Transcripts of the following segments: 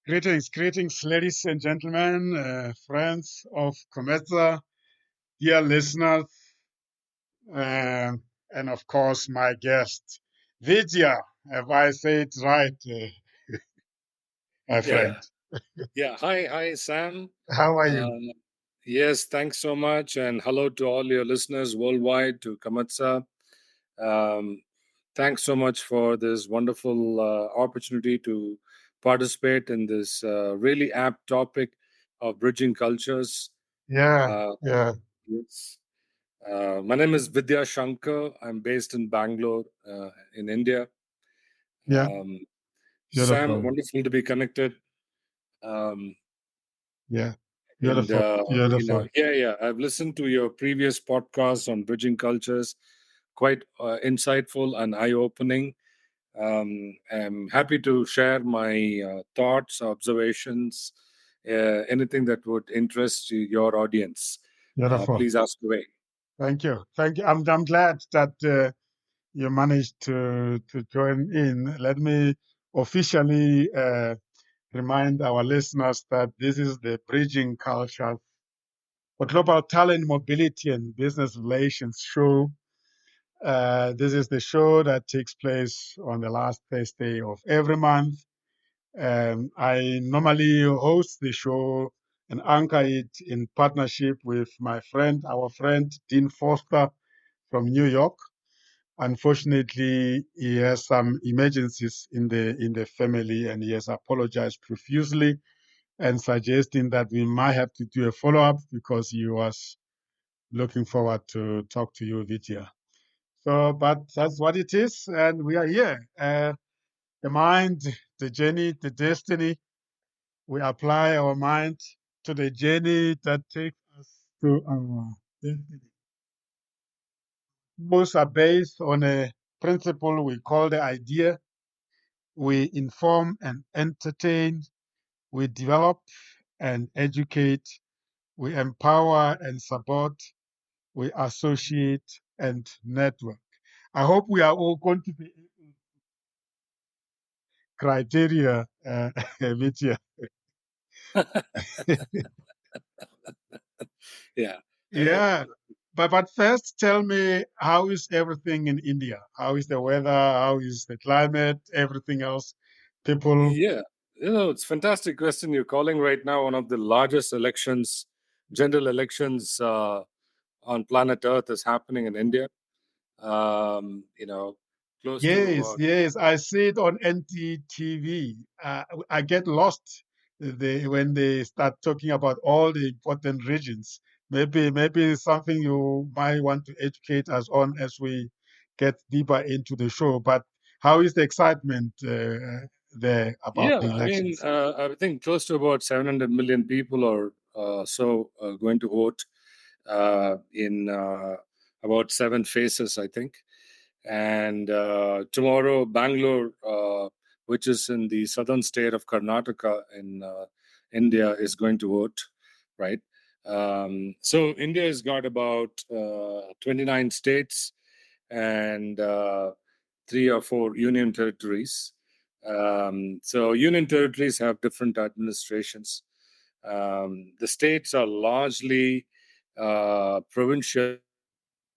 Greetings, ladies and gentlemen, friends of COMETSA, dear listeners, uh, and of course my guest, Vidya, if I say it right, my Yeah, friend. yeah. Hi, Sam. How are you? Um, yes, thanks so much, and hello to all your listeners worldwide to Kamatsa. Um, Thanks so much for this wonderful opportunity to participate in this really apt topic of bridging cultures. Yeah, Uh, yeah, yes. My name is Vidhyashankar. I'm based in Bangalore, in India. yeah, Um, Sam, beautiful. wonderful to be connected. Um, Yeah, And beautiful, beautiful. yeah, I've listened to your previous podcast on bridging cultures, quite insightful and eye-opening. I'm happy to share my thoughts, observations, anything that would interest your audience. Beautiful. Please ask away. Thank you. Thank you. I'm glad that you managed to join in. Let me officially remind our listeners that this is the Bridging Culture for Global Talent Mobility and Business Relations show. This is the show that takes place on the last Thursday of every month. I normally host the show and anchor it in partnership with our friend Dean Foster from New York. Unfortunately, he has some emergencies in the family, and he has apologized profusely and suggesting that we might have to do a follow-up because he was looking forward to talk to you, Vidya. So, but that's what it is, and we are here. The mind, the journey, the destiny. We apply our mind to the journey that takes us to our destiny. Most are based on a principle we call the idea. We inform and entertain. We develop and educate. We empower and support. We associate and network. I hope we are all going to be criteria, Vidya. Yeah. Uh, Yeah. But first, tell me, how is everything in India? How is the weather? How is the climate? Everything else? People? Yeah, it's a fantastic question. You're calling right now one of the largest elections, general elections on planet Earth is happening in India. You know, close to Yes, about. yes. I see it on NTTV. I get lost when they start talking about all the important regions. Maybe it's something you might want to educate us on as we get deeper into the show. But how is the excitement there about Yeah, the I mean, elections? I think close to about 700 million people are going to vote in about seven phases, I think. And tomorrow, Bangalore, which is in the southern state of Karnataka in India, is going to vote, right? So India has got about 29 states and three or four union territories. So union territories have different administrations. The states are largely provincial,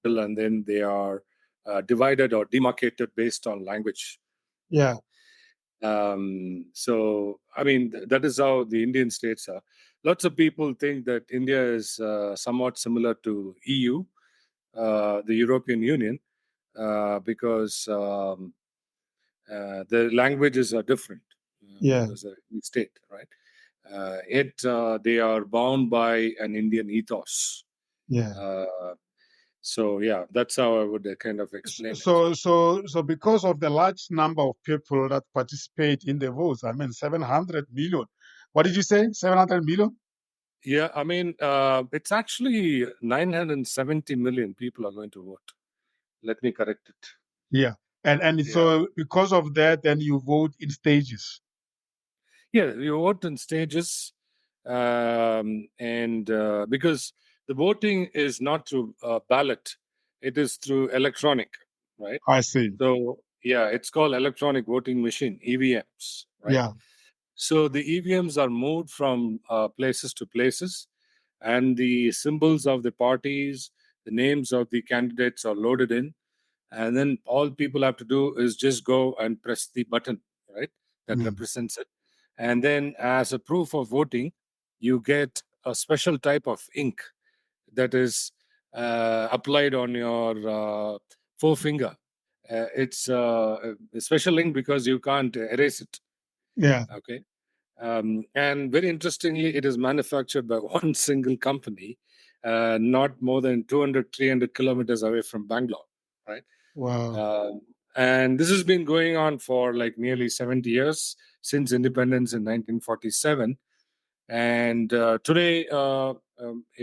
and then they are divided or demarcated based on language. You Yeah, know, so I mean that is how the Indian states are. Lots of people think that India is somewhat similar to EU, the European Union, because the languages are different yeah, because each state, right? Yet they are bound by an Indian ethos. yeah. Uh, so yeah, that's how I would kind of explain it. So because of the large number of people that participate in the votes, I mean, 700 million. What did you say? 700 million? Yeah, I mean, it's actually 970 million people are going to vote. Let me correct it. Yeah. And Yeah, so because of that, then you vote in stages. yeah, you vote in stages, and because the voting is not through ballot, it is through electronic, right? I see. So yeah, it's called electronic voting machine (EVMs), right? Yeah. So the EVMs are moved from places to places, and the symbols of the parties, the names of the candidates are loaded in, and then all people have to do is just go and press the button, right? That Mm. represents it. And then, as a proof of voting, you get a special type of ink that is applied on your forefinger. It's a special ink because you can't erase it. Yeah. Okay. And very interestingly, it is manufactured by one single company, not more than 200, 300 kilometers away from Bangalore, right? Wow. Um, and this has been going on for like nearly 70 years since independence in 1947. And today,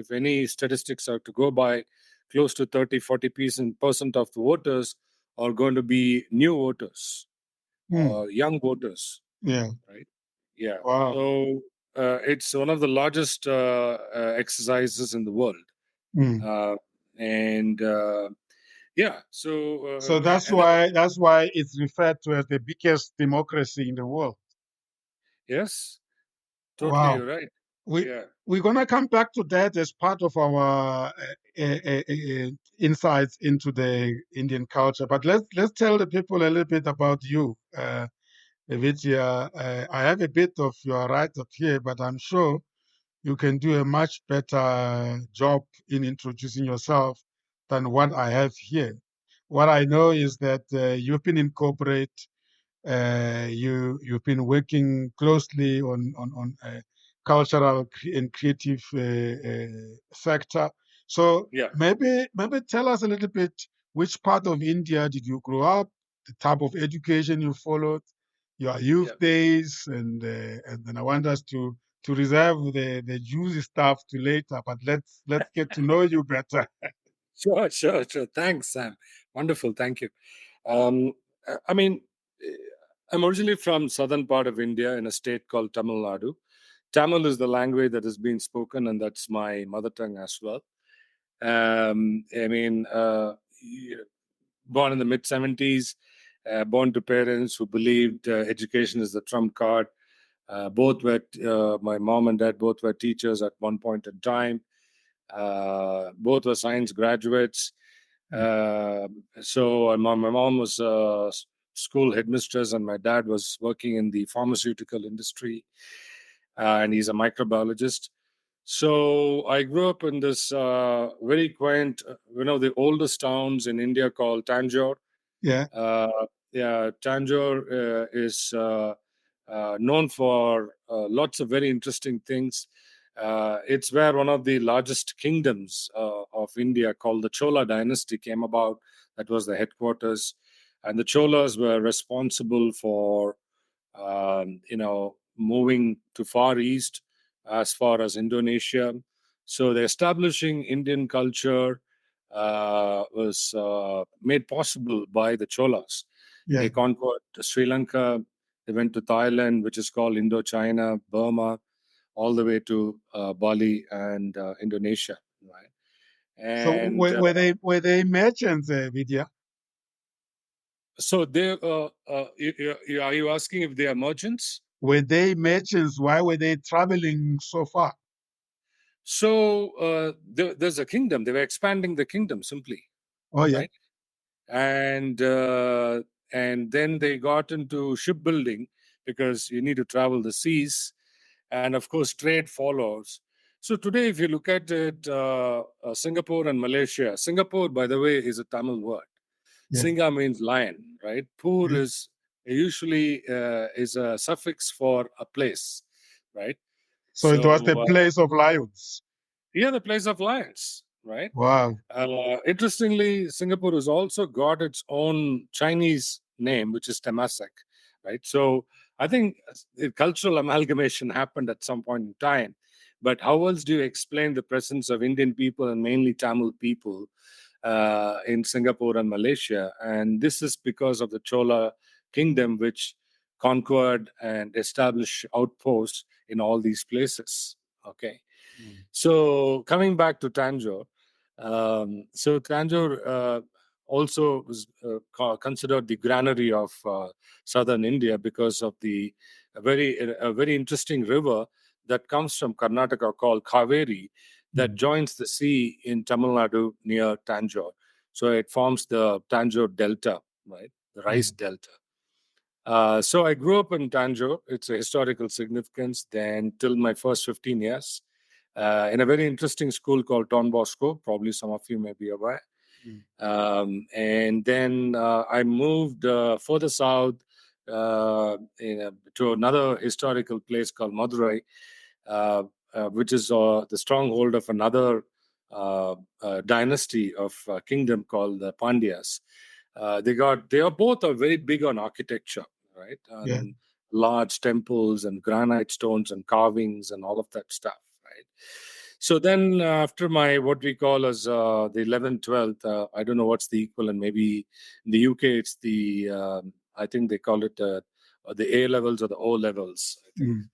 if any statistics are to go by, close to 30-40% of the voters are going to be new voters Mm. or young voters, Yeah. right? Yeah. Wow. So it's one of the largest exercises in the world. Mm. Uh, and yeah, so, So and that's why it's referred to as the biggest democracy in the world. yes, totally, Wow. you're right. We Yeah, we're gonna come back to that as part of our insights into the Indian culture. But let's tell the people a little bit about you, Vidya. I have a bit of your write up here, but I'm sure you can do a much better job in introducing yourself than what I have here. What I know is that you've been in corporate. You've been working closely on cultural and creative sector. So yeah, maybe tell us a little bit, which part of India did you grow up, the type of education you followed, your youth yeah. days, and then I want us to reserve the juicy stuff to later. But let's get to know you better. Sure, sure, sure. Thanks, Sam. Wonderful. Thank you. Um, I mean, eh, I'm originally from southern part of India in a state called Tamil Nadu. Tamil is the language that is being spoken, and that's my mother tongue as well. I mean, born in the mid 70s, born to parents who believed education is the trump card. My mom and dad both were teachers at one point in time. Both were science graduates. Uh, my mom was a school headmistress, and my dad was working in the pharmaceutical industry, and he's a microbiologist. So I grew up in this very quaint, the oldest towns in India called Tanjore. Yeah, Yeah, Tanjore is known for lots of very interesting things. It's where one of the largest kingdoms of India, called the Chola dynasty, came about. That was the headquarters, and the Cholas were responsible for moving to far east as far as Indonesia. So the establishing Indian culture was made possible by the Cholas. yeah. They conquered Sri Lanka. They went to Thailand, which is called Indochina, Burma, all the way to Bali and Indonesia. Right, So and were they merchants, Vidya? so they are you asking if they are merchants? Were they merchants? Why were they traveling so far? So there's a kingdom. They were expanding the kingdom simply, Oh yeah, right? And and then they got into shipbuilding because you need to travel the seas, and of course trade follows. So today, if you look at it, Singapore and Malaysia. Singapore, by the way, is a Tamil word. yeah, Singa means lion, right? Pur yeah. is usually is a suffix for a place, right? So it was the So place of lions. yeah, the place of lions, right? Wow. Interestingly, Singapore has also got its own Chinese name, which is Temasek, right? So I think the cultural amalgamation happened at some point in time. But how else do you explain the presence of Indian people and mainly Tamil people in Singapore and Malaysia? And this is because of the Chola kingdom, which conquered and established outposts in all these places. Okay. Mm. So coming back to Tanjore, so Tanjore also was considered the granary of southern India because of the a very interesting river that comes from Karnataka called Kaveri, that joins the sea in Tamil Nadu near Tanjore. So it forms the Tanjore Delta, right? The rice delta. So I grew up in Tanjore. It's a historical significance. Then till my first 15 years, in a very interesting school called Don Bosco. Probably some of you may be aware. And then I moved further south to another historical place called Madurai, which is the stronghold of another dynasty of kingdom called the Pandyas. They are both are very big on architecture, right? And large temples and granite stones and carvings and all of that stuff, right? So then after my what we call as the 11th, 12th, I don't know what's the equivalent. Maybe in the UK it's the I think they call it the A levels or the O levels, I think.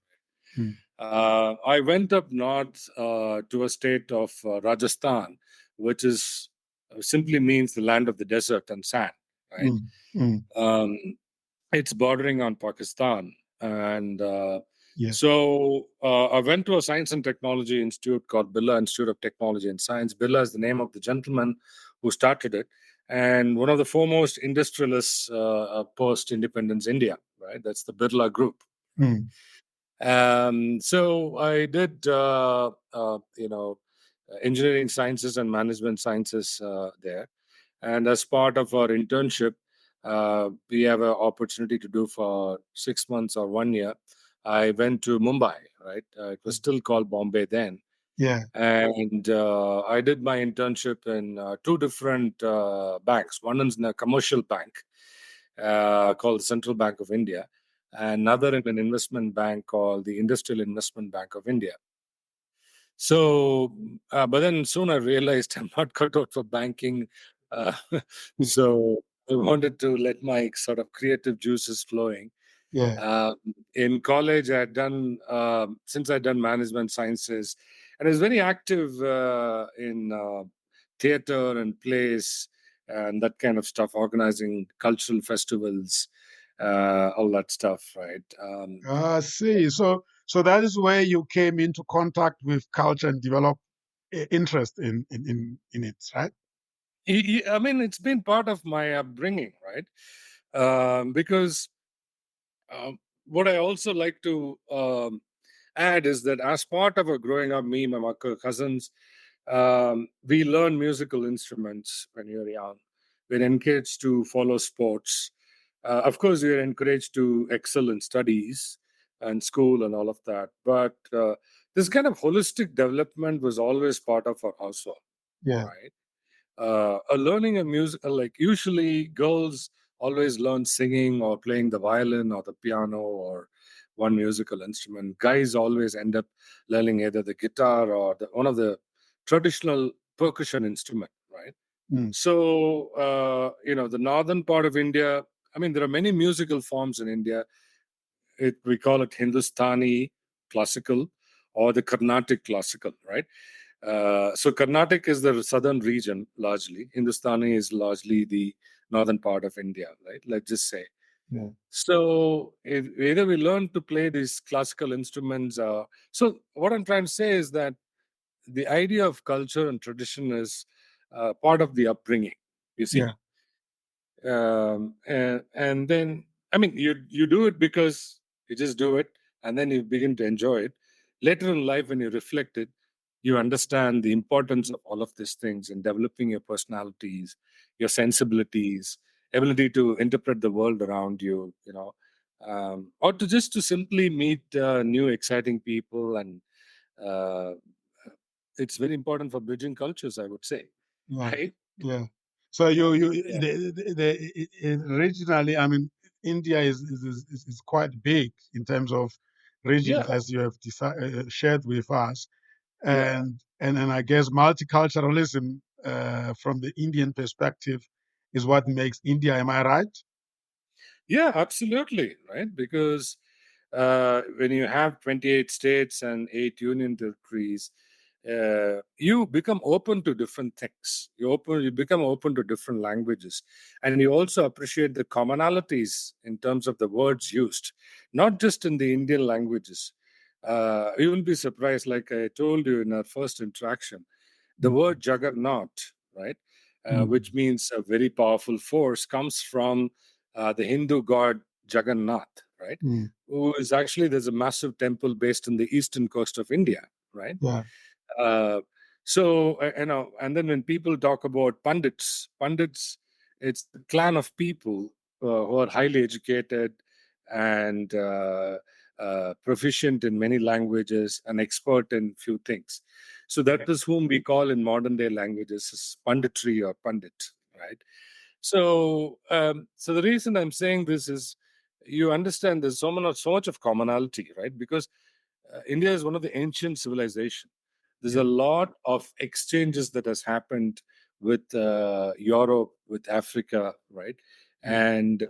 I went up north to a state of Rajasthan, which is simply means the land of the desert and sand, right? Um, it's bordering on Pakistan, and so I went to a science and technology institute called Birla Institute of Technology and Science. Birla is the name of the gentleman who started it, and one of the foremost industrialists post-independence India, right? That's the Birla Group. So I did, engineering sciences and management sciences there. And as part of our internship, we have an opportunity to do for 6 months or 1 year. I went to Mumbai, right? It was still called Bombay then. And I did my internship in two different banks. One is in a commercial bank called the Central Bank of India, and another in an investment bank called the Industrial Investment Bank of India. So, but then soon I realized I'm not cut out for banking. Uh, so I wanted to let my sort of creative juices flowing. In college, I had done, since I'd done management sciences, and I was very active in theater and plays and that kind of stuff, organizing cultural festivals, all that stuff, right? I see. So that is where you came into contact with culture and developed interest in it, right? I mean, it's been part of my upbringing, right? Because what I also like to add is that as part of our growing up, me, my cousins, we learn musical instruments when you're young. We're encouraged to follow sports. Of course, we're encouraged to excel in studies and school and all of that. But this kind of holistic development was always part of our household, right? Learning a music, like usually girls always learn singing or playing the violin or the piano or one musical instrument. Guys always end up learning either the guitar or one of the traditional percussion instrument, right? So, the northern part of India, I mean, there are many musical forms in India. We call it Hindustani classical or the Carnatic classical, right? So Carnatic is the southern region largely. Hindustani is largely the northern part of India, right? Let's just say. So either we learn to play these classical instruments. So what I'm trying to say is that the idea of culture and tradition is part of the upbringing. You see, and then I mean you do it because you just do it, and then you begin to enjoy it. Later in life, when you reflect it, you understand the importance of all of these things in developing your personalities, your sensibilities, ability to interpret the world around you, or to just to simply meet new exciting people. And uh, it's very important for bridging cultures, I would say. Yeah, Right. yeah. So you Yeah. regionally, I mean, India is quite big in terms of regions, Yeah. as you have shared with us, Yeah. and I guess multiculturalism from the Indian perspective is what makes India. Am I right? Yeah, absolutely. Right. Because when you have 28 states and 8 union territories, you become open to different things. You become open to different languages, and you also appreciate the commonalities in terms of the words used, not just in the Indian languages. You will be surprised, like I told you in our first interaction, the mm, word juggernaut, right, mm, which means a very powerful force, comes from the Hindu god Jagannath, right? mm. Who is actually, there's a massive temple based in the eastern coast of India, right? Yeah. Uh, and then when people talk about pundits, it's a clan of people who are highly educated and proficient in many languages and expert in few things. So that is whom we call in modern day languages as punditry or pundit, right? So the reason I'm saying this is, you understand there's so much of commonality, right? Because India is one of the ancient civilization. There's Yeah. a lot of exchanges that has happened with Europe, with Africa, right? Mm, And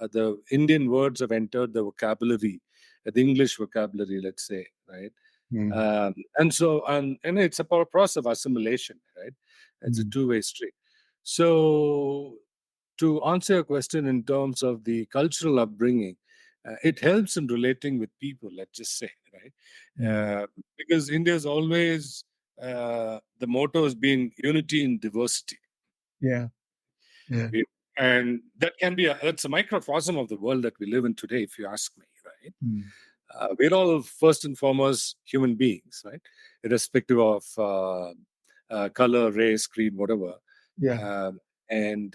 the Indian words have entered the vocabulary, the English vocabulary, let's say, right? mm, And it's a process of assimilation, right? It's a mm. two-way street. So to answer your question in terms of the cultural upbringing, it helps in relating with people, let's just say, right? Mm. Because India is always, the motto has been unity in diversity. Yeah. Yeah. We- And that can be that's a microcosm of the world that we live in today, if you ask me, right? Mm. We're all first and foremost human beings, right? Irrespective of color, race, creed, whatever. Yeah. Um, and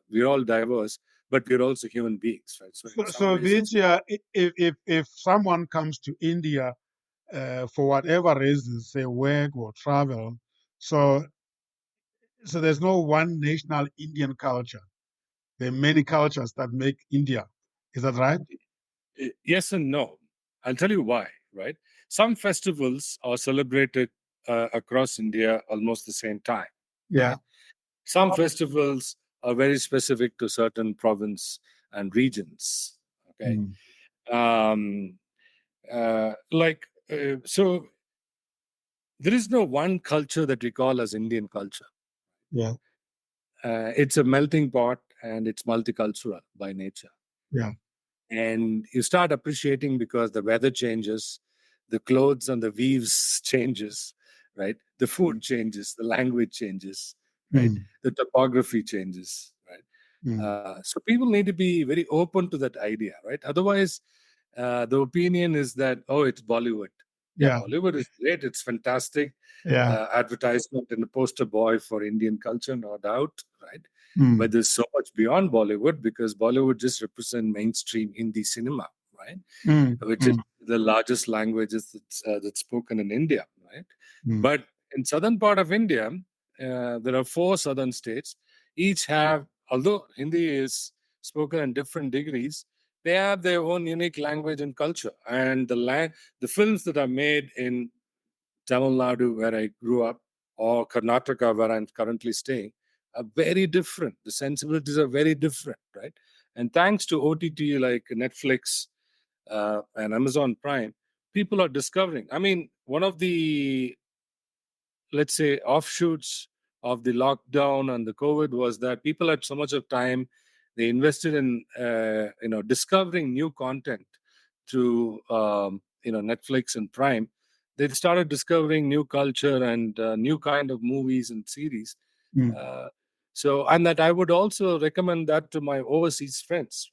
we're all diverse, but we're also human beings, right? So in some So ways, it's Vidya, if someone comes to India for whatever reasons, say work or travel, so there's no one national Indian culture. There are many cultures that make India. Is that right? yes and no. I'll tell you why, right? Some festivals are celebrated across India almost the same time, Yeah. right? Some festivals are very specific to certain province and regions. Okay, Mm. um, so there is no one culture that we call as Indian culture. Yeah. It's a melting pot and it's multicultural by nature. Yeah. And you start appreciating because the weather changes, the clothes and the weaves changes, right? The food changes, the language changes, right? Mm. The topography changes, right? Mm. So people need to be very open to that idea, right? Otherwise, the opinion is that, oh, it's Bollywood. Yeah, Yeah. Bollywood is great. It's fantastic Yeah. advertisement and a poster boy for Indian culture, no doubt, right? But Mm. there's so much beyond Bollywood, because Bollywood just represents mainstream Hindi cinema, right? Mm. Which is Mm. the largest languages that's spoken in India, right? Mm. But in southern part of India, there are four southern states. Each have, although Hindi is spoken in different degrees, they have their own unique language and culture. And the films that are made in Tamil Nadu, where I grew up, or Karnataka, where I'm currently staying, are very different. The sensibilities are very different, right? And thanks to OTT like Netflix and Amazon Prime, people are discovering. I mean, one of the, let's say, offshoots of the lockdown and the COVID was that people had so much of time. They invested in discovering new content through Netflix and Prime. They started discovering new culture and new kind of movies and series. Mm. Uh, and that I would also recommend that to my overseas friends.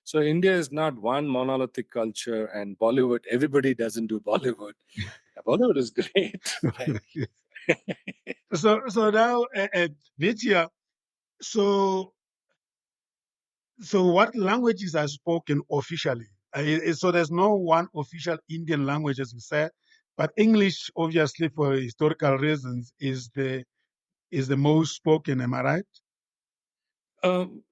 So India is not one monolithic culture, and Bollywood, everybody doesn't do Bollywood. Bollywood is great, right? So now, Vidya, so what languages are spoken officially? So there's no one official Indian language, as you said, but English, obviously, for historical reasons, is the most spoken. Am I right? Um,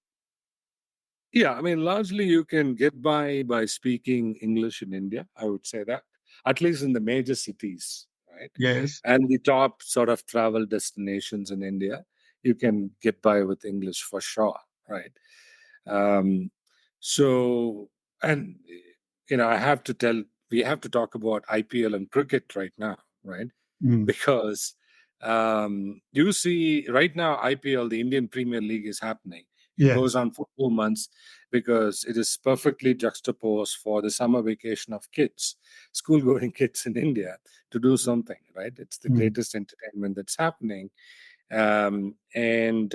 yeah, I mean, largely you can get by speaking English in India. I would say that, at least in the major cities, right? Yes. And the top sort of travel destinations in India, you can get by with English for sure, right? Um, so, and I have to tell, we have to talk about IPL and cricket right now, right? Mm. because you see right now IPL, the Indian Premier League, is happening. It goes Yes. on for 2 months because it is perfectly juxtaposed for the summer vacation of kids, school going kids in India, to do something, right? It's the Mm. greatest entertainment that's happening. And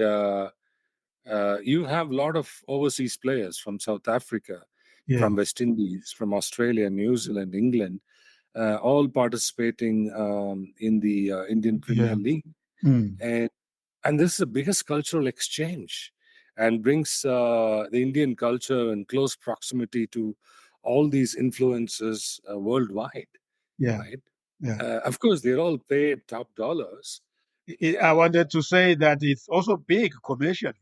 You have a lot of overseas players from South Africa, from Yes. West Indies, from Australia, New Zealand, England, all participating in the Indian Premier Yeah. League. Mm. And, and this is the biggest cultural exchange and brings the Indian culture in close proximity to all these influences worldwide, Yeah. right? Yeah. Of course, they're all paid top dollars. I Uh, wanted to say that it's also big commercially.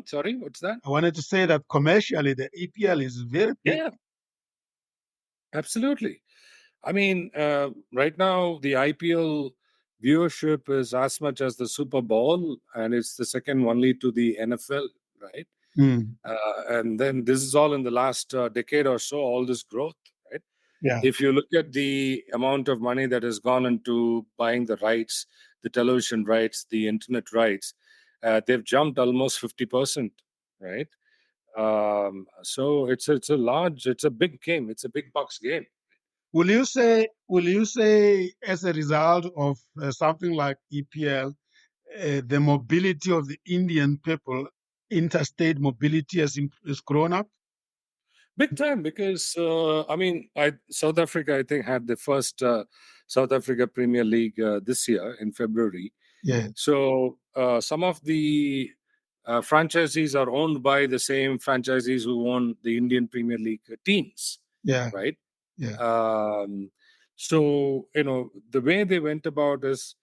Sorry, what's that? I wanted to say that commercially, the EPL is very big. Yeah, absolutely. I mean, right now the IPL viewership is as much as the Super Bowl, and it's the second only to the NFL, right? Mm. And then this is all in the last decade or so, all this growth, right? Yeah. If you look at the amount of money that has gone into buying the rights, the television rights, the internet rights, they've jumped almost 50%, right? So it's a big game, it's a big bucks game. Will you say as a result of something like EPL, the mobility of the Indian people, interstate mobility has grown up? Big time, because South Africa, I think, had the first South Africa Premier League this year in February. Yeah. So some of the franchisees are owned by the same franchisees who own the Indian Premier League teams, Yeah. right? Yeah. Um, so the way they went about is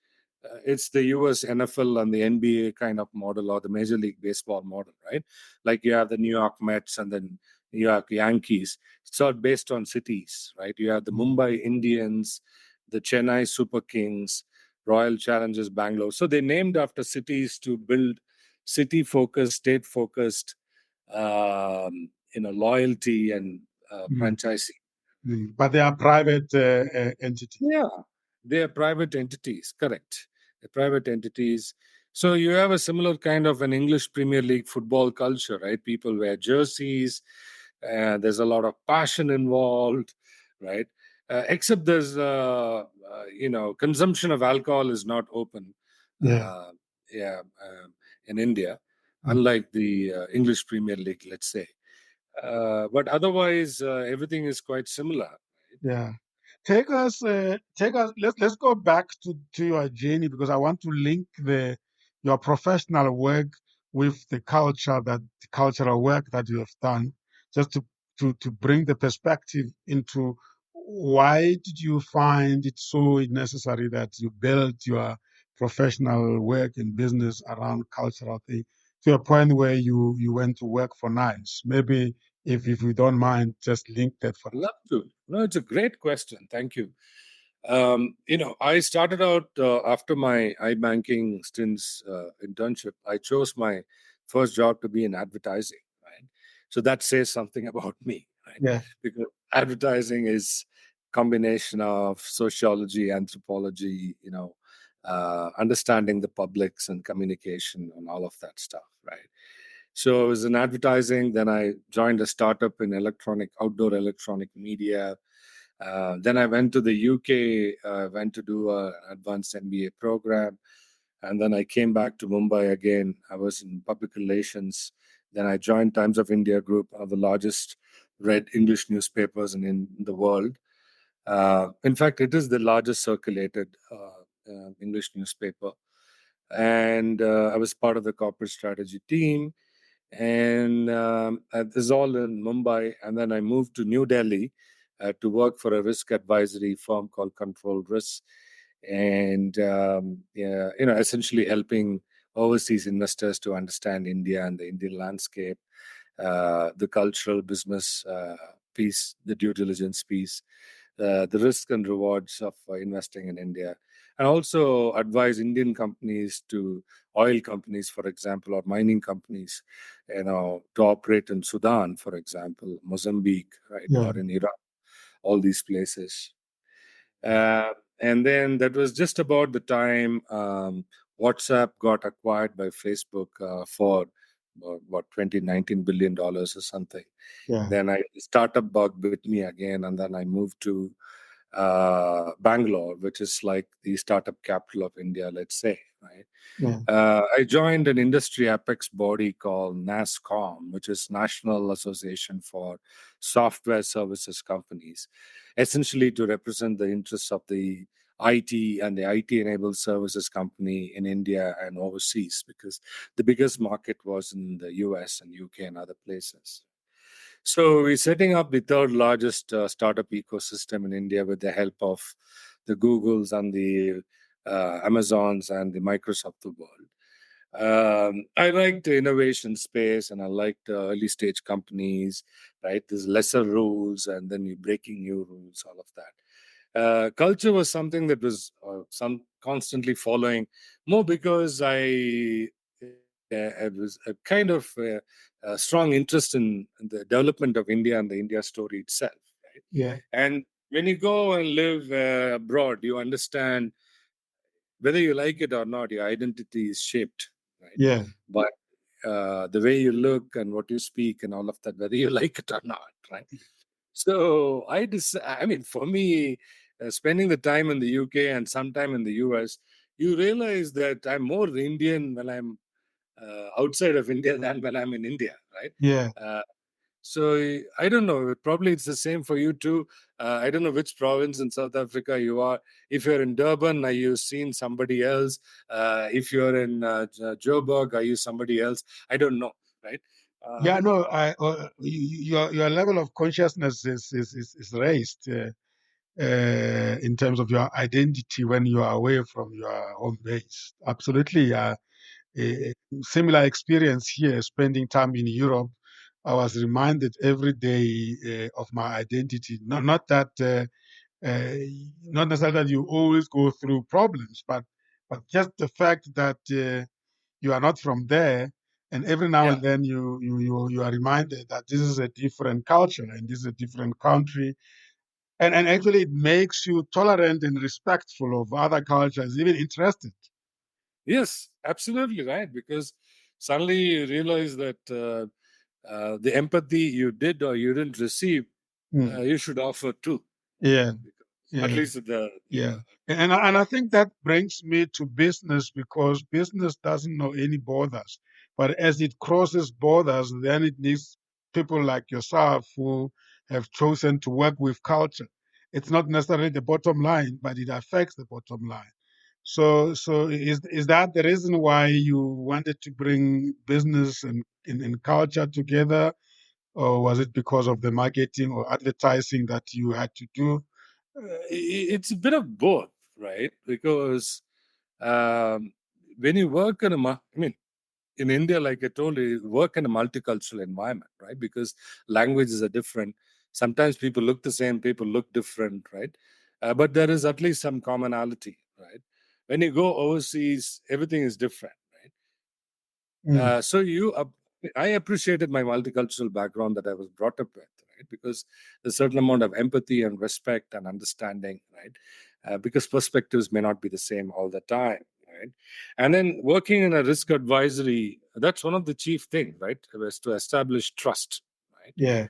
it's the US NFL and the NBA kind of model, or the Major League Baseball model, right? Like you have the New York Mets and then New York Yankees. It's all based on cities, right? You have the Mm. Mumbai Indians, the Chennai Super Kings, Royal Challengers Bangalore. So they named after cities to build city-focused, state-focused, loyalty and Mm. franchising. Mm. But they are private entities. Yeah, they are private entities, correct. They're private entities. So you have a similar kind of an English Premier League football culture, right? People wear jerseys, there's a lot of passion involved, right? Except consumption of alcohol is not open, Yeah. uh, yeah, in India, Mm. unlike the English Premier League, let's say. But otherwise, everything is quite similar. Yeah. Take us. Let's go back to your journey, because I want to link your professional work with the cultural work that you have done, just to bring the perspective into why did you find it so necessary that you built your professional work and business around cultural thing, to a point where you went to work for Nice. Maybe if you don't mind, just link that for us. Love to. No, it's a great question. Thank you. I started out after my iBanking stints internship. I chose my first job to be in advertising, right? So that says something about me, right? Yeah. Because advertising is combination of sociology, anthropology, understanding the publics and communication and all of that stuff, right? So I was in advertising. Then I joined a startup in outdoor electronic media. Then I went to the UK, went to do an advanced MBA program. And then I came back to Mumbai again. I was in public relations. Then I joined Times of India Group, one of the largest read English newspapers in the world. In fact, it is the largest circulated English newspaper. And I was part of the corporate strategy team. And this is all in Mumbai. And then I moved to New Delhi to work for a risk advisory firm called Controlled Risk, and yeah, essentially helping overseas investors to understand India and the Indian landscape, the cultural business piece, the due diligence piece, the risk and rewards of investing in India, and also advise Indian companies to oil companies, for example, or mining companies, to operate in Sudan, for example, Mozambique, right, Yeah. or in Iraq, all these places. Uh, And then that was just about the time WhatsApp got acquired by Facebook for what, $19 billion or something. Yeah. Then startup bug bit me again, and then I moved to Bangalore, which is like the startup capital of India, let's say, right? Yeah. I joined an industry apex body called NASSCOM, which is National Association for Software Services Companies, essentially to represent the interests of the IT and the IT-enabled services company in India and overseas, because the biggest market was in the US and UK and other places. So we're setting up the third largest startup ecosystem in India with the help of the Googles and the Amazons and the Microsoft of the world. I like the innovation space, and I like the early stage companies, right? There's lesser rules, and then you're breaking new rules, all of that. Culture was something that was some constantly following, more because I was a kind of a strong interest in the development of India and the India story itself. Right? Yeah. And when you go and live abroad, you understand whether you like it or not, your identity is shaped, right? Yeah. But the way you look and what you speak and all of that, whether you like it or not, right? So I mean, for me, spending the time in the UK and sometime in the US, you realize that I'm more Indian when I'm outside of India than when I'm in India, right? Yeah. Uh, so I don't know. Probably it's the same for you too. I don't know which province in South Africa you are. If you're in Durban, are you seeing somebody else? If you're in Joburg, are you somebody else? I don't know, right? Uh, Yeah. No. Your level of consciousness is raised in terms of your identity when you are away from your home base. Absolutely. A similar experience here, spending time in Europe. I was reminded every day of my identity. Not that, uh, not necessarily that you always go through problems, but just the fact that you are not from there, and every now yeah. and then you are reminded that this is a different culture and this is a different country, and actually it makes you tolerant and respectful of other cultures, even interested. Yes, absolutely right. Because suddenly you realize that the empathy you did or you didn't receive, Mm. you should offer too. Yeah. Because at Yeah. least Yeah. And I think that brings me to business, because business doesn't know any borders. But as it crosses borders, then it needs people like yourself who have chosen to work with culture. It's not necessarily the bottom line, but it affects the bottom line. So is that the reason why you wanted to bring business and culture together, or was it because of the marketing or advertising that you had to do? it's a bit of both, right? Because um, when you work in I mean, in India, like I told you, you work in a multicultural environment, right? Because languages are different. Sometimes people look the same, people look different, right? But there is at least some commonality, right? When you go overseas, everything is different, right? Mm. So I appreciated my multicultural background that I was brought up with, right? Because there's a certain amount of empathy and respect and understanding, right? Because perspectives may not be the same all the time, right? And then working in a risk advisory, that's one of the chief things, right? Was to establish trust, right? Yeah.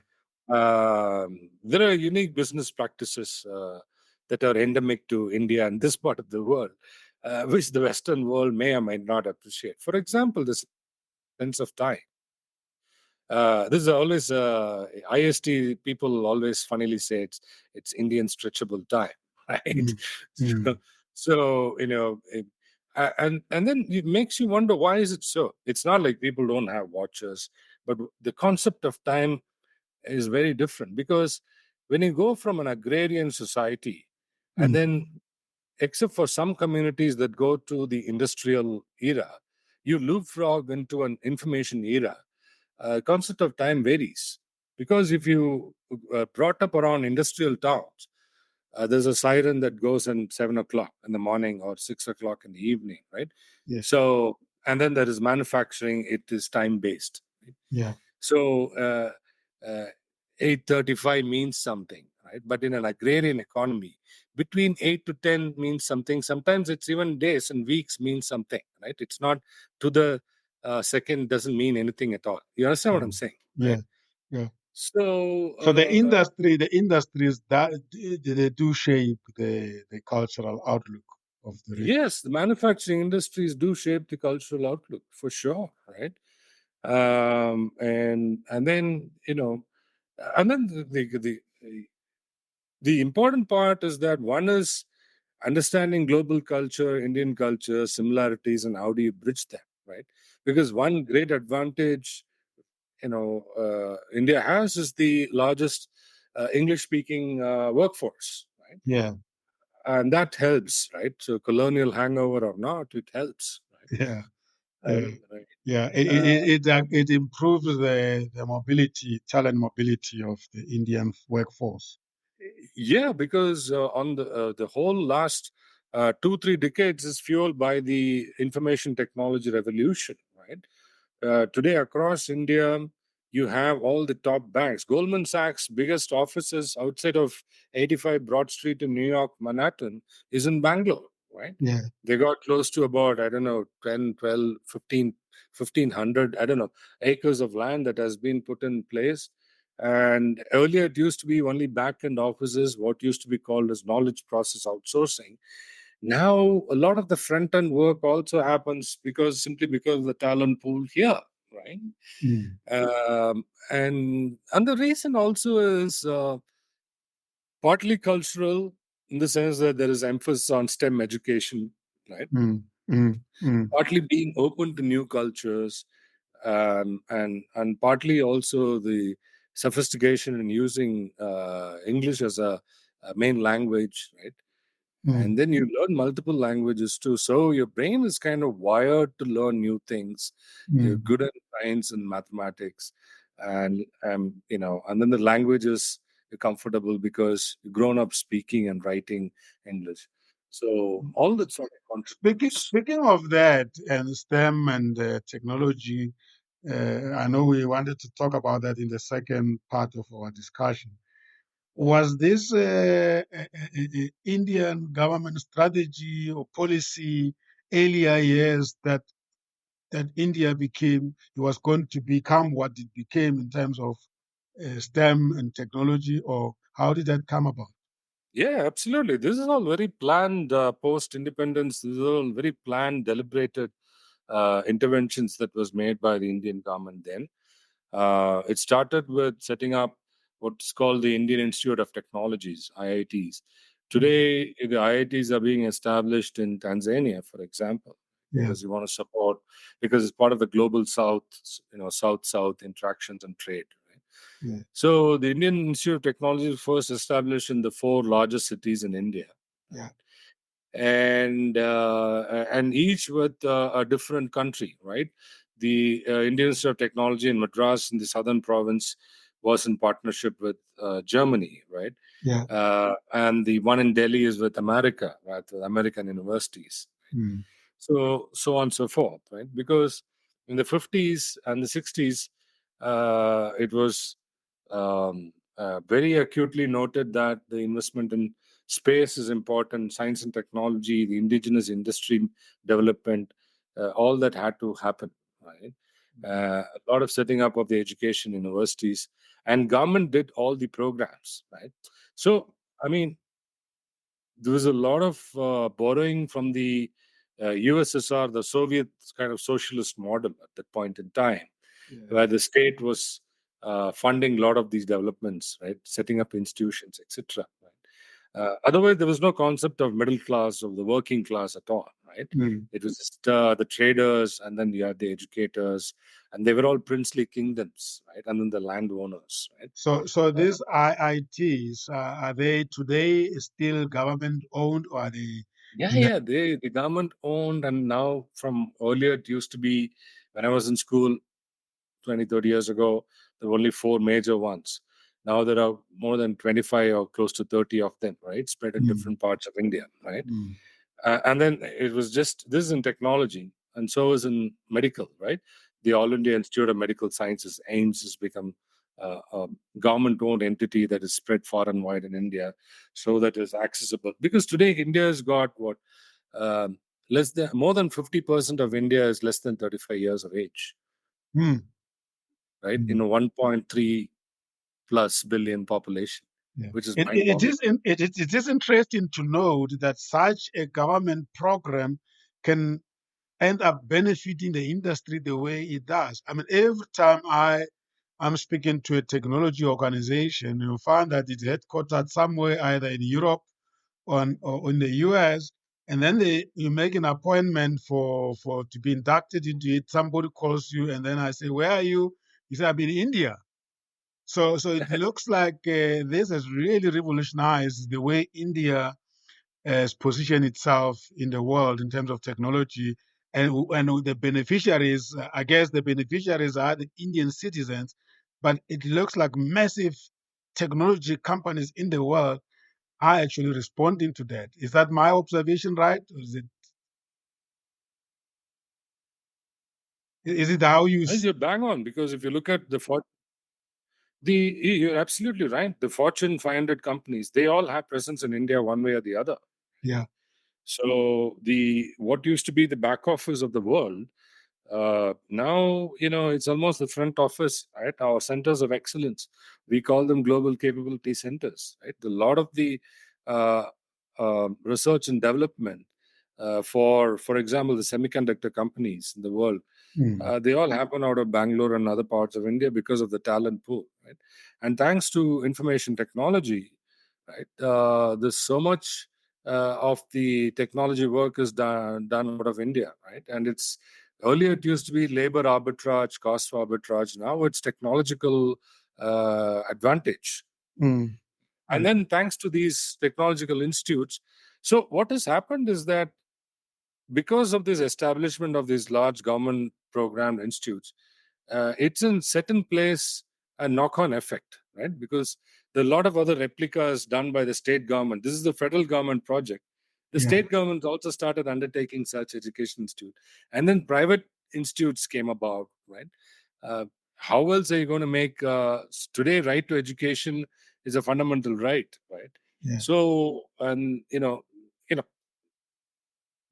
There are unique business practices that are endemic to India and this part of the world, which the Western world may or may not appreciate. For example, the sense of time. This is always IST people always funnily say it's Indian stretchable time, right? Mm. so, Mm. so and then it makes you wonder, why is it so? It's not like people don't have watches, but the concept of time is very different, because when you go from an agrarian society and Mm. then, except for some communities that go to the industrial era, you leapfrog into an information era. Concept of time varies, because if you brought up around industrial towns, there's a siren that goes at 7 o'clock in the morning or 6 o'clock in the evening, right? Yeah. So, and then there is manufacturing; it is time based. Right? Yeah. So, 8:35 means something, right? But in an agrarian economy, between 8 to 10 means something. Sometimes it's even days and weeks means something, right? It's not to the second, doesn't mean anything at all. You understand what I'm Mm. saying, Yeah, right? yeah. So, So the industries that they do shape the cultural outlook of the region. yes, the manufacturing industries do shape the cultural outlook for sure, right? And then and then the important part is that one is understanding global culture, Indian culture, similarities, and how do you bridge them, right? Because one great advantage, India has is the largest English-speaking workforce, right? Yeah, And that helps, right? So colonial hangover or not, it helps, yeah, right? yeah, Right. yeah. Uh, It improves the mobility, talent mobility of the Indian workforce. yeah, because on the whole last 2-3 decades is fueled by the information technology revolution, right? Today across India, you have all the top banks. Goldman Sachs' biggest offices outside of 85 Broad Street in New York, Manhattan, is in Bangalore, right? Yeah, They got close to about, I don't know, 10, 12, 15, 1,500, I don't know, acres of land that has been put in place. And earlier it used to be only back end offices, what used to be called as knowledge process outsourcing. Now, a lot of the front end work also happens simply because of the talent pool here, right? mm, And the reason also is partly cultural in the sense that there is emphasis on STEM education, right? mm, mm, mm, Partly being open to new cultures, and partly also the sophistication in using English as a main language, right? mm, And then you learn multiple languages too, so your brain is kind of wired to learn new things. You're mm. good at science and mathematics, and then the languages you're comfortable because you've grown up speaking and writing English, so all that sort of contributes. Speaking of that and STEM and technology, I know we wanted to talk about that in the second part of our discussion. Was this Indian government strategy or policy earlier years that India became, it was going to become what it became in terms of STEM and technology, or how did that come about? Yeah, absolutely. This is all very planned post independence. This is all very planned, deliberated interventions that was made by the Indian government then. It started with setting up what's called the Indian Institute of Technologies, IITs. Mm. Today, the IITs are being established in Tanzania, for example, Yeah, because you want to support, because it's part of the global South, South-South interactions and trade. Right? yeah, So the Indian Institute of Technology was first established in the four largest cities in India, yeah, right? And each with a different country, right? The Indian Institute of Technology in Madras in the southern province was in partnership with Germany, right? yeah. And the one in Delhi is with America, right? With American universities. Mm, So on and so forth, right? Because in the 50s and the 60s, it was very acutely noted that the investment in space is important, science and technology, the indigenous industry development, all that had to happen, right? A lot of setting up of the education universities, and government did all the programs, right? So, I mean, there was a lot of borrowing from the USSR, the Soviet kind of socialist model at that point in time, yeah. where the state was funding a lot of these developments, right? Setting up institutions, etc. Right? Otherwise, there was no concept of middle class or the working class at all, right? Mm. It was just the traders, and then you had the educators, and they were all princely kingdoms, right? And then the landowners, right? So these IITs, are they today still government owned, or are they Yeah, in the? yeah, the government owned, and now from earlier it used to be when I was in school 20, 30 years ago, there were only four major ones. Now there are more than 25 or close to 30 of them, right? Spread in Mm, different parts of India, right? mm, And then it was just this is in technology, and so is in medical, right? The All India Institute of Medical Sciences, AIMS, has become government-owned entity that is spread far and wide in India, so that is accessible. Because today India has got what less than more than 50% of India is less than 35 years of age, Mm. right? Mm. 1.3 plus billion population, Yeah. which is It mind-boggling. is it is interesting to note that such a government program can end up benefiting the industry the way it does. I mean, every time I'm speaking to a technology organization, you find that it's headquartered somewhere either in Europe or in the US, and then you make an appointment for to be inducted into it. Somebody calls you, and then I say, "Where are you?" You say, "I'm in India." So it looks like this has really revolutionized the way India has positioned itself in the world in terms of technology. And the beneficiaries, I guess the beneficiaries are the Indian citizens, but it looks like massive technology companies in the world are actually responding to that. Is that my observation right? Or is it how you You're bang on, because if you look at you're absolutely right. The Fortune 500 companies, they all have presence in India one way or the other. yeah. So what used to be the back office of the world, now it's almost the front office, right? Our centers of excellence, we call them global capability centers, right? A lot of the uh, research and development, for example, the semiconductor companies in the world, Mm. they all happen out of Bangalore and other parts of India because of the talent pool, right? And thanks to information technology, right, there's so much of the technology work is done out of India, right? And it's earlier it used to be labor arbitrage, cost arbitrage. Now it's technological advantage. Mm. And Yeah. then thanks to these technological institutes, so what has happened is that because of this establishment of these large government programmed institutes, it's in set in place a knock-on effect, right? Because there are a lot of other replicas done by the state government. This is the federal government project. The Yeah. state government also started undertaking such education institute, and then private institutes came about, right? Uh, how else are you going to make today? Right to education is a fundamental right, right? Yeah. So, and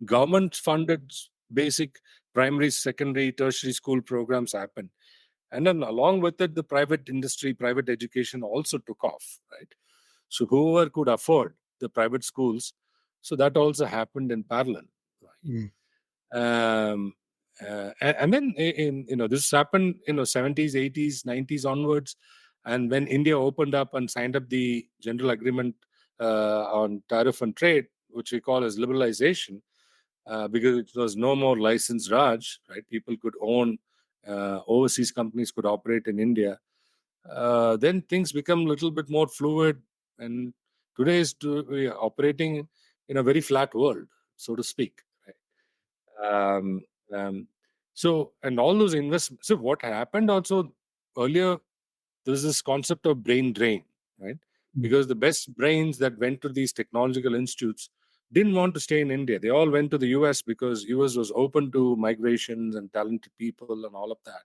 government funded basic primary, secondary, tertiary school programs happen. And then along with it, the private industry, private education also took off, right? So whoever could afford the private schools, so that also happened in parallel, Mm. right? And then this happened 70s, 80s, 90s onwards, and when India opened up and signed up the general agreement on tariff and trade, which we call as liberalization, because it was no more licensed Raj, right? People could own, overseas companies could operate in India. Then things become a little bit more fluid, and today we are operating in a very flat world, so to speak. Right? So, and all those investments. So, what happened also earlier, there's this concept of brain drain, right? Mm. Because the best brains that went to these technological institutes didn't want to stay in India. They all went to the US because US was open to migrations and talented people and all of that.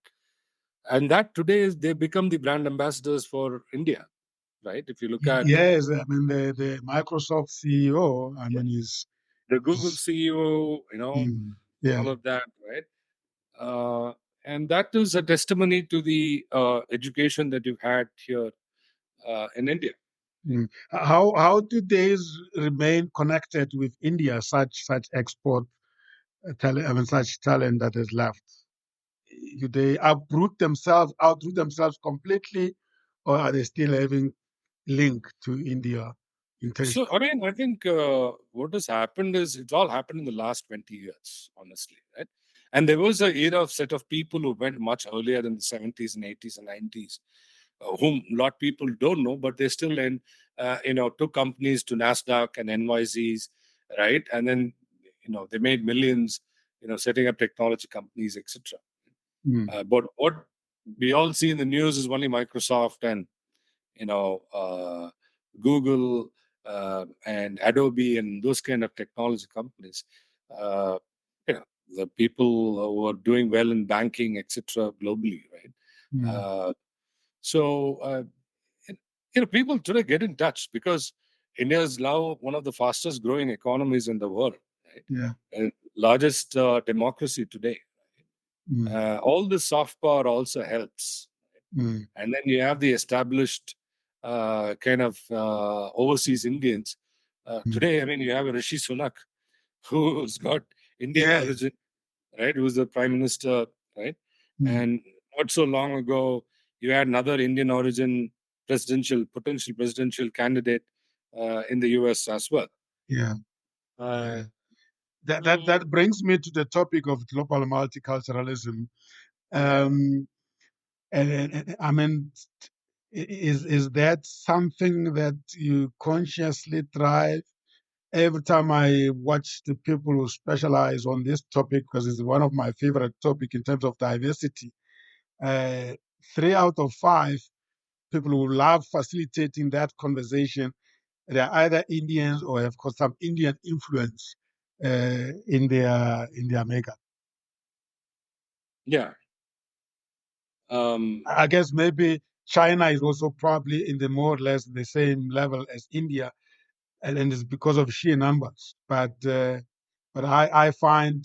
And that today is they've become the brand ambassadors for India, right? If you look at Yes, I mean the Microsoft CEO, I mean the Google is CEO, yeah. all of that, right? Uh, and that is a testimony to the education that you've had here in India. Mm. How do they remain connected with India? Such export talent, I mean, such talent that is left. Do they outroot themselves completely, or are they still having link to India So, intentionally? again, I think what has happened is it's all happened in the last 20 years, honestly, right? And there was a era of set of people who went much earlier in the 70s and 80s and 90s, whom a lot of people don't know, but they still took companies to NASDAQ and NYCs, right? And then, they made millions, setting up technology companies, etc. Mm. But what we all see in the news is only Microsoft and Google and Adobe and those kind of technology companies. Uh, the people who are doing well in banking, etc., globally, right? Mm. Uh, So, it- people today get in touch because India is now one of the fastest growing economies in the world, right? Yeah. Largest democracy today. Mm. All this soft power also helps. Mm. And then you have the established kind of overseas Indians. Mm. Today, I mean, you have a Rishi Sunak who's got Indian Yeah. origin, right? Who's the prime minister, right? Mm. And not so long ago, you had another Indian origin potential presidential candidate in the US as well. Yeah. Uh, That brings me to the topic of global multiculturalism. yeah. Um, and I mean, is that something that you consciously drive? Every time I watch the people who specialize on this topic, because it's one of my favorite topic in terms of diversity, uh, 3 out of 5 people who love facilitating that conversation, they're either Indians or have got some Indian influence in their makeup. Yeah. Um, I guess maybe China is also probably in the more or less the same level as India, and it's because of sheer numbers. But I find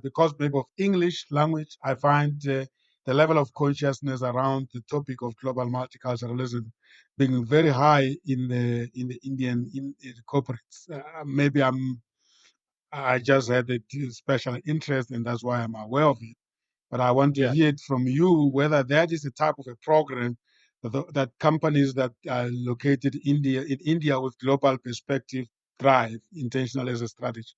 because maybe of English language, I find the level of consciousness around the topic of global multiculturalism being very high in the Indian corporates. Maybe I just had a special interest, and that's why I'm aware of it. But I want to yeah. hear it from you whether that is the type of a program that companies that are located in India with global perspective drive intentionally as a strategy.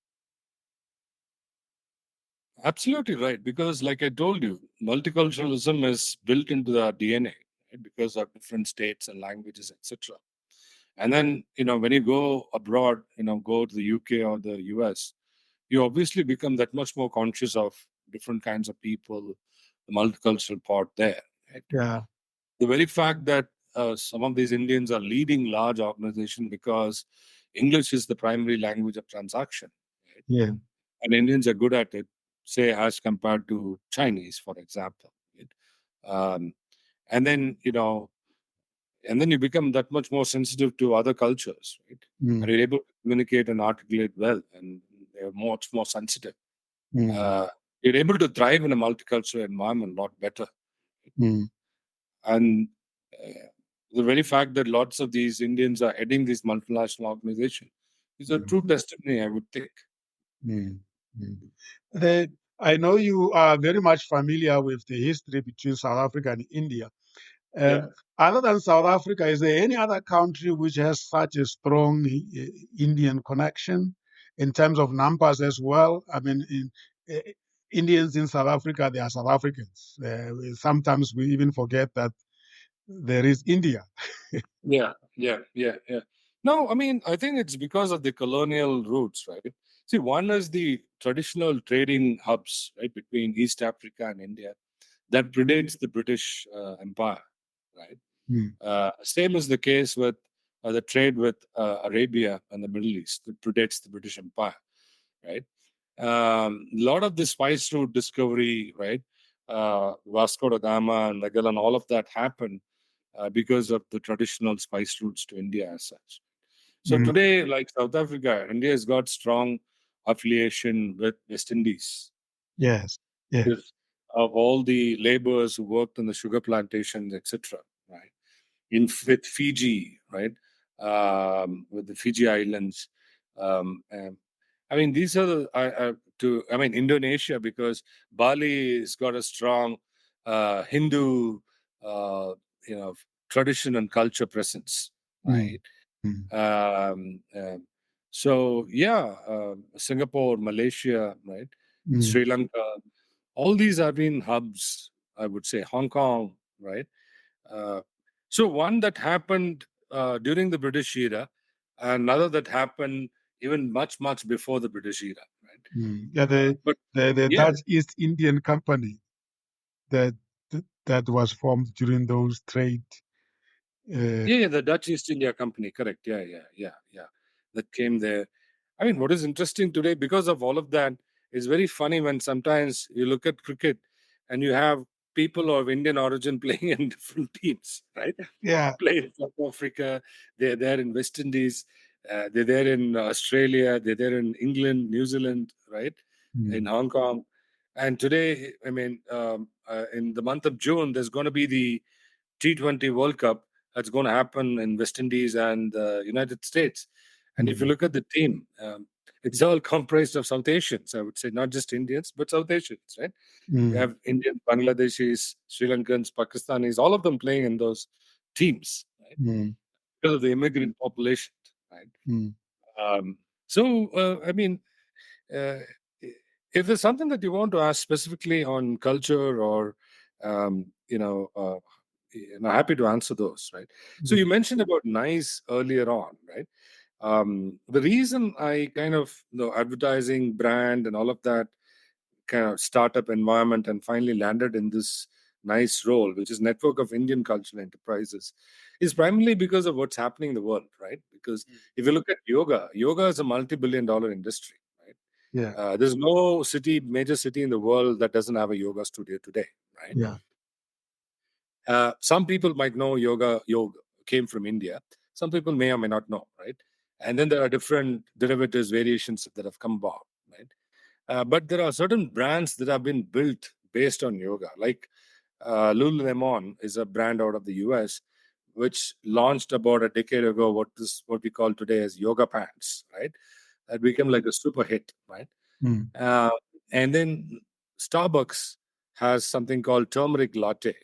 Absolutely right. Because, like I told you, multiculturalism is built into the DNA, right? Because of different states and languages, etc. And then, when you go abroad, go to the UK or the US, you obviously become that much more conscious of different kinds of people, the multicultural part there. Right? Yeah, The very fact that some of these Indians are leading large organizations because English is the primary language of transaction. Right? yeah, And Indians are good at it, say, as compared to Chinese, for example. Right? Um, and then, you become that much more sensitive to other cultures, right? And mm, you're able to communicate and articulate well, and they're much more sensitive. mm, Uh, you're able to thrive in a multicultural environment a lot better. mm, And the very fact that lots of these Indians are heading these multinational organizations is a mm, true testimony, I would think. mm, mm. The, I know you are very much familiar with the history between South Africa and India. Yeah. Other than South Africa, is there any other country which has such a strong Indian connection in terms of numbers as well? I mean, uh, Indians in South Africa, they are South Africans. Sometimes we even forget that there is India. Yeah, yeah, yeah, yeah. No, I mean, I think it's because of the colonial roots, right? See, one is the traditional trading hubs, right, between East Africa and India that predates the British Empire, right? Mm, Same is the case with the trade with Arabia and the Middle East that predates the British Empire, right? A lot of the spice route discovery, right? Vasco da Gama and Magellan, all of that happened because of the traditional spice routes to India as such. So mm, today, like South Africa, India has got strong affiliation with West Indies yes, yes. because of all the laborers who worked on the sugar plantations, etc. Right? With Fiji, right? With the Fiji Islands. And I mean, these are Indonesia, because Bali has got a strong Hindu, uh, you know, tradition and culture presence, Mm, right? mm, Um, um, so yeah, Singapore, Malaysia, right? mm, Sri Lanka, all these have been hubs. I would say Hong Kong, right? Uh, so one that happened during the British era, another that happened even much, much before the British era, right? Yeah, But the yeah, Dutch East Indian Company that that was formed during those trade. Uh, yeah, the Dutch East India Company, correct? Yeah, yeah, yeah, yeah. That came there. I mean, what is interesting today, because of all of that, is very funny when sometimes you look at cricket and you have people of Indian origin playing in different teams, right? Yeah. Play in South Africa, they're there in West Indies, they're there in Australia, they're there in England, New Zealand, right? In Hong Kong. And today, I mean, in the month of June, there's going to be the T20 World Cup that's going to happen in West Indies and the United States. And if you look at the team, it's all comprised of South Asians, I would say, not just Indians, but South Asians, right? You have Indians, Bangladeshis, Sri Lankans, Pakistanis, all of them playing in those teams, right? Because of the immigrant population, right? I mean, uh, if there's something that you want to ask specifically on culture or, happy to answer those, right? So you mentioned about nice earlier on, right? The reason I kind of, advertising, brand, and all of that kind of startup environment and finally landed in this nice role, which is network of Indian cultural enterprises, is primarily because of what's happening in the world, right? Because if you look at yoga is a multi-billion-dollar industry, right? Yeah. There's no major city in the world that doesn't have a yoga studio today, right? Yeah. Some people might know yoga came from India. Some people may or may not know, right? And then there are different derivatives, variations that have come about, right? But there are certain brands that have been built based on yoga. Like Lululemon is a brand out of the US, which launched about a decade ago what we call today as yoga pants, right? That became like a super hit, right? Uh, and then Starbucks has something called turmeric latte.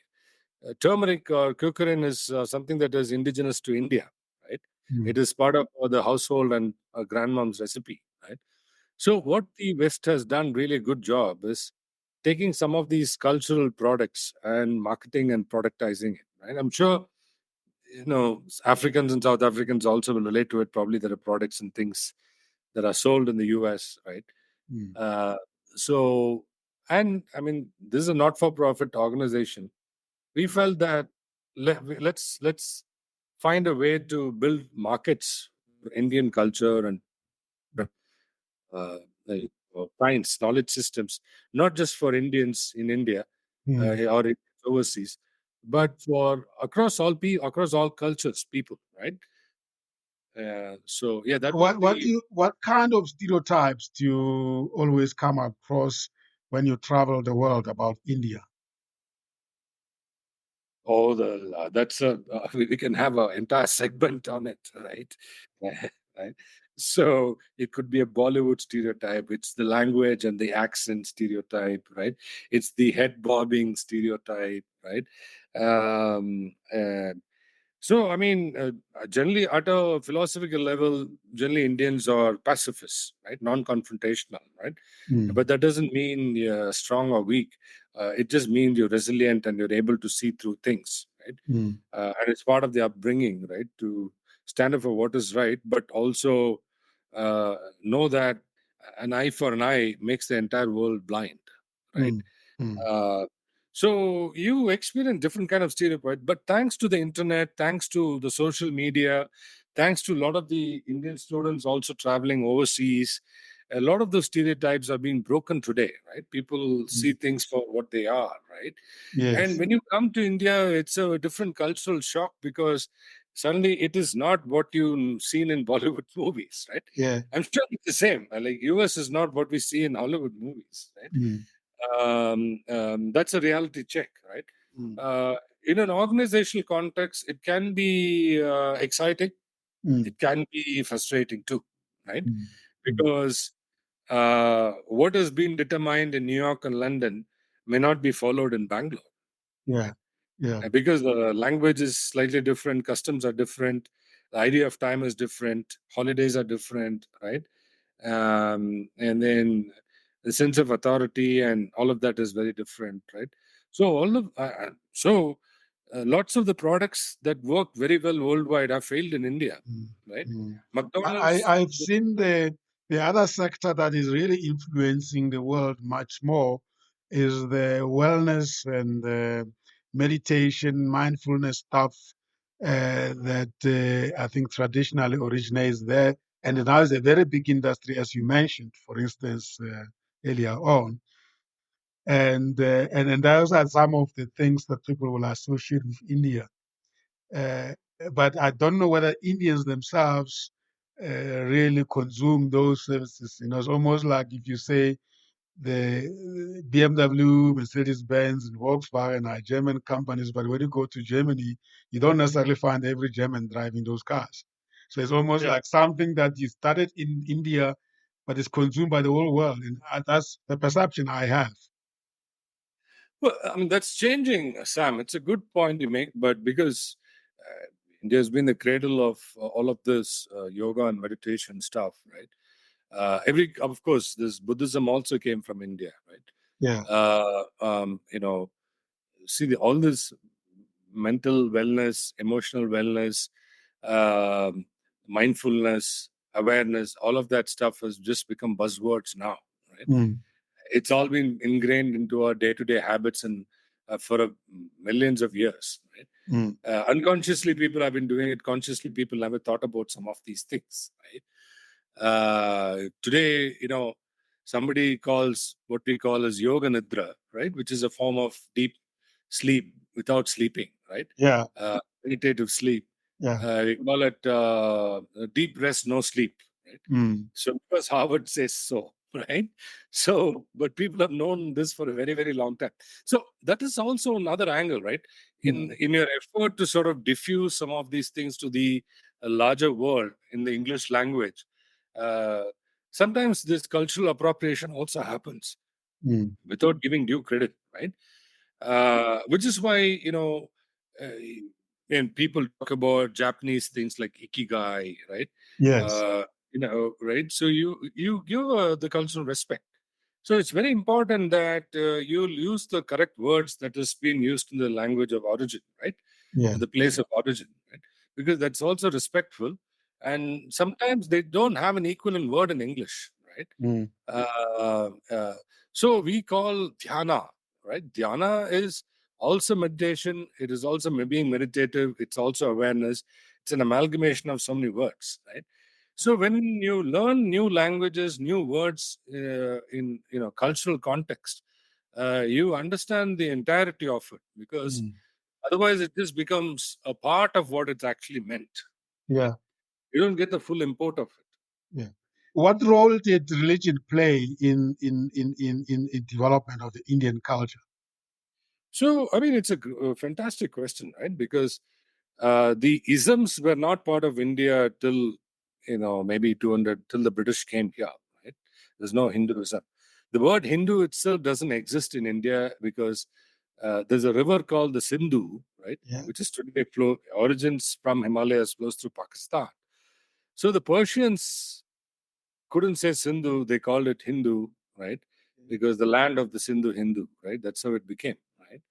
Turmeric or curcumin is something that is indigenous to India, right? It is part of the household and grandmom's recipe, right? So what the West has done really good job is taking some of these cultural products and marketing and productizing it, right? I'm sure, Africans and South Africans also will relate to it. Probably there are products and things that are sold in the US, right? Uh, so, and I mean, this is a not-for-profit organization. We felt that let's find a way to build markets for Indian culture and uh, science, knowledge systems, not just for Indians in India or overseas, but for across all cultures, people, right? So yeah, that was the What kind of stereotypes do you always come across when you travel the world about India? that's a we can have an entire segment on it, right? Right. So it could be a Bollywood stereotype. It's the language and the accent stereotype, right? It's the head bobbing stereotype, right? And so, I mean, generally at a philosophical level, generally Indians are pacifists, right? Non-confrontational, right? Mm, But that doesn't mean you're strong or weak. It just means you're resilient and you're able to see through things, right? mm, And it's part of the upbringing, right? To stand up for what is right, but also know that an eye for an eye makes the entire world blind, right? mm, mm, Uh, so you experience different kind of stereotypes, but thanks to the internet, thanks to the social media, thanks to a lot of the Indian students also traveling overseas, a lot of those stereotypes are being broken today, right? People see mm. things for what they are, right? And Yes. when you come to India, it's a different cultural shock because suddenly it is not what you've seen in Bollywood movies, right? Yeah. I'm sure it's the same. Like US is not what we see in Hollywood movies, right? Mm, That's a reality check, right? mm, Uh, in an organizational context, it can be exciting, mm, it can be frustrating too, right? mm, mm. Because what has been determined in New York and London may not be followed in Bangalore. Yeah. Yeah. Because the language is slightly different, customs are different, the idea of time is different, holidays are different, right? And then the sense of authority and all of that is very different, right? So lots of the products that work very well worldwide have failed in India, Mm, right? mm. McDonald's. I've seen the other sector that is really influencing the world much more is the wellness and meditation, mindfulness stuff that I think traditionally originates there. And now is a very big industry, as you mentioned, for instance, earlier on. And those are some of the things that people will associate with India. Uh, but I don't know whether Indians themselves really consume those services. You know, it's almost like if you say the BMW, Mercedes-Benz, and Volkswagen are German companies, but when you go to Germany, you don't necessarily find every German driving those cars. So it's almost Yeah. like something that you started in India, but is consumed by the whole world. And that's the perception I have. Well, I mean, that's changing, Sam. It's a good point you make, but because India has been the cradle of all of this yoga and meditation stuff, right? Of course, this Buddhism also came from India, right? Yeah. You know, see all this mental wellness, emotional wellness, um, mindfulness, awareness, all of that stuff has just become buzzwords now, right? Mm, It's all been ingrained into our day-to-day habits and for millions of years, right? mm, Unconsciously, people have been doing it. Consciously, people never thought about some of these things, right? Today, somebody calls what we call as yoga nidra, right, which is a form of deep sleep without sleeping, right? yeah. Meditative sleep. Yeah. We call it deep rest, no sleep, right? Mm, So because Harvard says so, right? So, but people have known this for a very, very long time. So that is also another angle, right? In mm, in your effort to sort of diffuse some of these things to the larger world in the English language, uh, sometimes this cultural appropriation also happens mm, without giving due credit, right? Which is why uh, when people talk about Japanese things like ikigai, right? yes. Uh, right? So you give the cultural respect. So it's very important that you'll use the correct words that has been used in the language of origin, right? Yeah. In the place of origin, right? Because that's also respectful. And sometimes they don't have an equivalent word in English, right? Mm, Uh, uh, so we call dhyana, right? Dhyana is also meditation. It is also being meditative. It's also awareness. It's an amalgamation of so many words, right? So when you learn new languages, new words in cultural context, you understand the entirety of it because mm, otherwise it just becomes a part of what it's actually meant. yeah. You don't get the full import of it. Yeah. What role did religion play in development of the Indian culture? So, I mean, it's a fantastic question, right? Because the isms were not part of India till, maybe 200, till the British came here, right? There's no Hinduism. The word Hindu itself doesn't exist in India because there's a river called the Sindhu, right? Yeah. Which is today origins from Himalayas, flows through Pakistan. So the Persians couldn't say Sindhu, they called it Hindu, right? Because the land of the Sindhu, Hindu, right? That's how it became, right?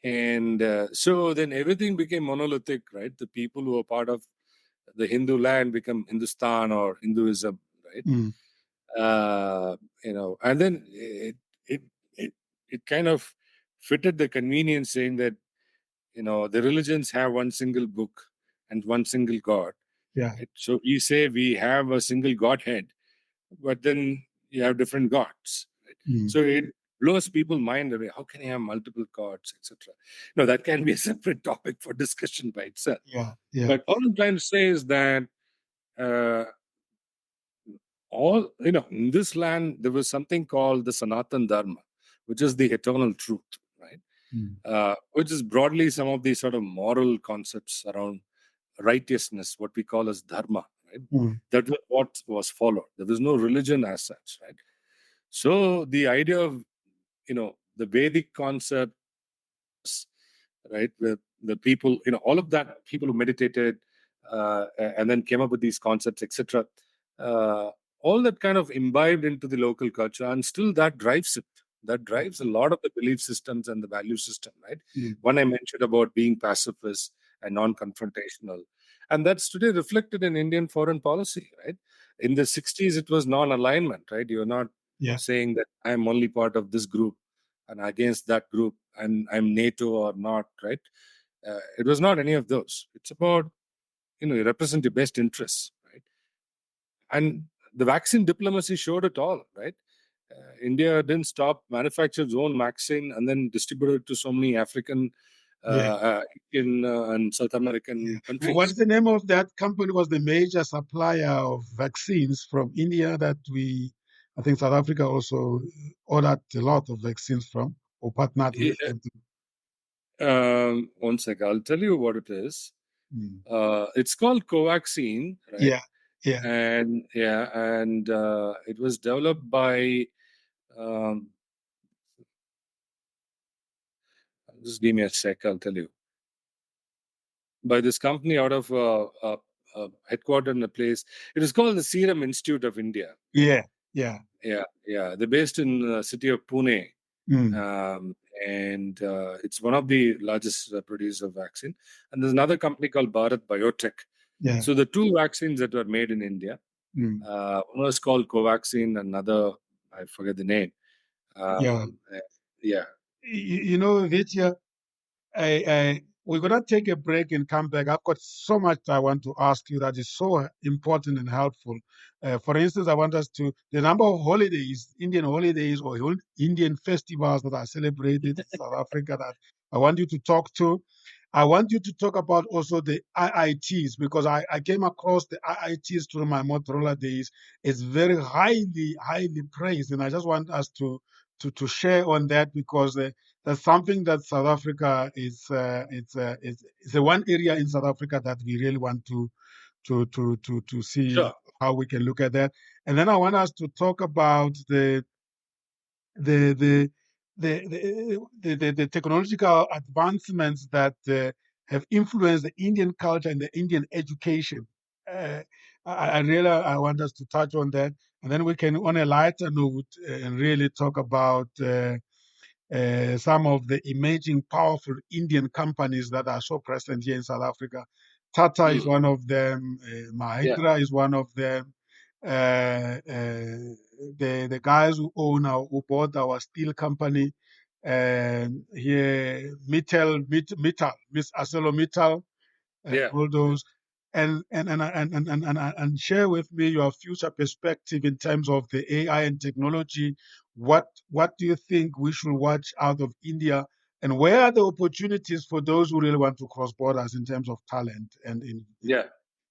And so then everything became monolithic, right? The people who are part of the Hindu land become Hindustan or Hinduism, right? Mm, And then it it it kind of fitted the convenience, saying that the religions have one single book and one single God, yeah. right? So we say we have a single Godhead, but then you have different gods. Right? Mm, So it blows people's mind away. How can you have multiple gods, etc.? No, that can be a separate topic for discussion by itself. yeah. Yeah. But all I'm trying to say is that uh, in this land there was something called the Sanatan Dharma, which is the eternal truth, right? Mm, Which is broadly some of these sort of moral concepts around righteousness, what we call as dharma, right? mm, That was what was followed. There was no religion as such, right? So the idea of the Vedic concept, right? The people, all of that, people who meditated and then came up with these concepts, etc. Uh, all that kind of imbibed into the local culture, and still that drives it. That drives a lot of the belief systems and the value system, right? mm, One I mentioned about being pacifist and non-confrontational, and that's today reflected in Indian foreign policy, right? In the 60s, it was non-alignment, right? You're not yeah. saying that I'm only part of this group and against that group and I'm NATO or not, right? It was not any of those. It's about, you represent your best interests, right? And the vaccine diplomacy showed it all, right? India didn't stop manufacture its own vaccine and then distribute it to so many African, Yeah. Indian, and South Yeah. American What's countries. the name of that company? Was the major supplier of vaccines from India that I think South Africa also ordered a lot of vaccines from or partnered with them. One second, I'll tell you what it is. Mm. It's called Covaxin, right? Yeah, yeah, And yeah, and it was developed by. Um, just give me a sec. I'll tell you. By this company out of headquartered in a place. It is called the Serum Institute of India. yeah, yeah. Yeah, yeah. They're based in the city of Pune. Mm. Um, and it's one of the largest producers of vaccine. And there's another company called Bharat Biotech. Yeah. So the two vaccines that were made in India, Mm. one was called Covaxin, another, I forget the name. Yeah. Uh, yeah, Vidya, we're gonna take a break and come back. I've got so much I want to ask you that is so important and helpful. For instance, I want us to the number of holidays, Indian holidays or Indian festivals that are celebrated in South Africa that I want you to talk to. I want you to talk about also the IITs because I came across the IITs through my Motorola days. It's very highly praised, and I just want us to share on that because that's something that South Africa is it's the one area in South Africa that we really want to see sure. how we can look at that. And then I want us to talk about the the the technological advancements that have influenced the Indian culture and the Indian education. Uh, I really I want us to touch on that, and then we can, on a lighter note, and really talk about some of the emerging powerful Indian companies that are so present here in South Africa. Tata is Mm, one of them. yeah, Mahindra is one of them. The guys who bought our steel company here, Miss ArcelorMittal, yeah, all yeah, those, and share with me your future perspective in terms of the AI and technology. What do you think we should watch out of India, and where are the opportunities for those who really want to cross borders in terms of talent? yeah, yeah,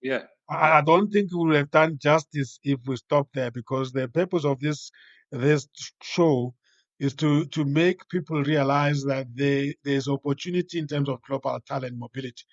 yeah, I don't think we will have done justice if we stop there because the purpose of this show is to make people realize that there's opportunity in terms of global talent mobility.